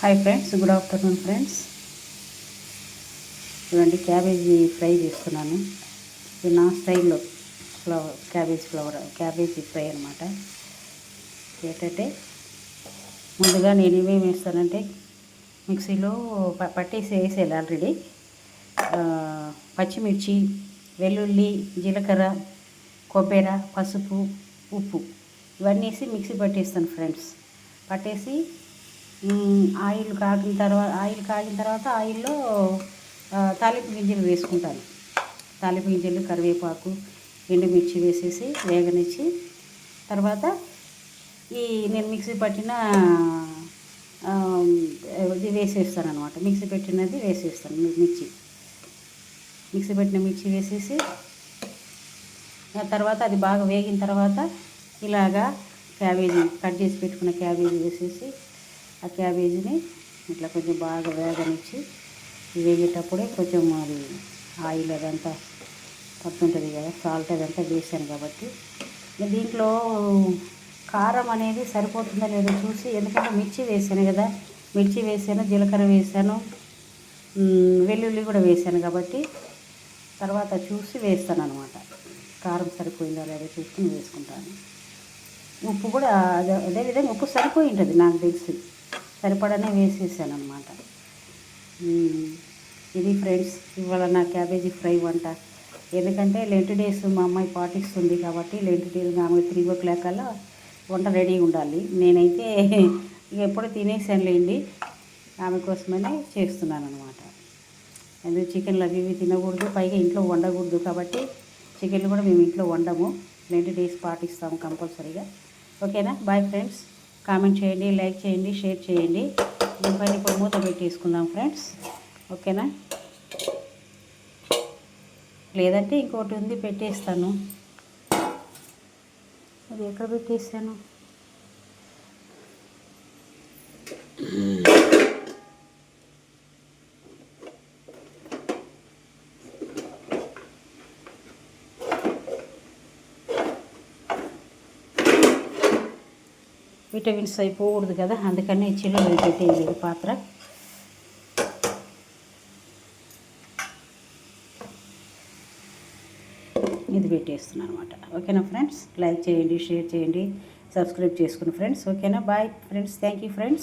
Hi friends, good afternoon friends. ఇవన్నీ cabbage fry చేస్తున్నాను. ఇది నా స్టైల్లో క్యాబేజీ ఫ్రై అనమాట. ఏంటంటే ముందుగా నేను ఏమేమి వేస్తానంటే మిక్సీలో పట్టేసి వేసేయాలి ఆల్రెడీ. పచ్చిమిర్చి, వెల్లుల్లి, జీలకర్ర, కొబ్బరి, పసుపు, ఉప్పు ఇవన్నీ వేసి మిక్సీ పట్టేస్తాను ఫ్రెండ్స్. పట్టేసి ఆయిల్ కాగిన తర్వాత ఆయిల్లో తాలింపు గింజలు వేసుకుంటాను. తాలింపు గింజలు, కరివేపాకు, ఎండుమిర్చి వేసేసి వేగనిచ్చి తర్వాత ఈ నేను మిక్సీ పట్టిన ఇది వేసేస్తాను అనమాట. మిక్సీ పెట్టినది వేసేస్తాను. మిక్సీ పెట్టిన మిర్చి వేసేసి తర్వాత అది బాగా వేగిన తర్వాత ఇలాగా క్యాబేజీ కట్ చేసి పెట్టుకున్న క్యాబేజీ వేసేసి ఆ క్యాబేజీని ఇట్లా కొంచెం బాగా వేగనిచ్చి వేగేటప్పుడే కొంచెం అది ఆయిల్ అదంతా పడుతుంటుంది కదా, సాల్ట్ అదంతా వేసాను కాబట్టి దీంట్లో కారం అనేది సరిపోతుందో లేదో చూసి, ఎందుకంటే మిర్చి వేసాను కదా, మిర్చి వేసాను, జీలకర్ర వేసాను, వెల్లుల్లి కూడా వేసాను కాబట్టి తర్వాత చూసి వేస్తాను అనమాట. కారం సరిపోయిందో లేదో చూసుకుని వేసుకుంటాను. ఉప్పు కూడా అదేవిధంగా ఉప్పు సరిపోయి ఉంటుంది నాకు తెలిసి, సరిపడానే వేసేసాను అనమాట. ఇది ఫ్రెండ్స్ ఇవాళ నా క్యాబేజీ ఫ్రై వంట. ఎందుకంటే లెంట్ డేస్ మా అమ్మాయి పాటిస్తుంది కాబట్టి లెంట్ డేస్ ఆమె 3 o'clock కల్లా వంట రెడీ ఉండాలి. నేనైతే ఎప్పుడు తినేసానులేండి, ఆమె కోసమని చేస్తున్నాను అనమాట. ఎందుకు చికెన్లు అవి ఇవి తినకూడదు, పైగా ఇంట్లో వండకూడదు కాబట్టి చికెన్లు కూడా మేము ఇంట్లో వండము. లెంట్ డేస్ పాటిస్తాము కంపల్సరీగా. ఓకేనా? Bye friends. కామెంట్ చేయండి, లైక్ చేయండి, షేర్ చేయండి. దీనిపైన ఇప్పుడు మూత పెట్టేసుకుందాం ఫ్రెండ్స్. ఓకేనా? లేదంటే ఇంకోటి ఉంది, పెట్టేస్తాను. అది ఎక్కడ పెట్టేస్తాను? విటమిన్స్ అయిపోకూడదు కదా, అందుకని చిల్లు పెట్టేది పాత్ర. ఇది పెట్టేస్తున్నాను అనమాట. ఓకేనా ఫ్రెండ్స్? లైక్ చేయండి, షేర్ చేయండి, సబ్స్క్రైబ్ చేసుకుని ఫ్రెండ్స్. ఓకేనా? Bye friends. Thank you friends.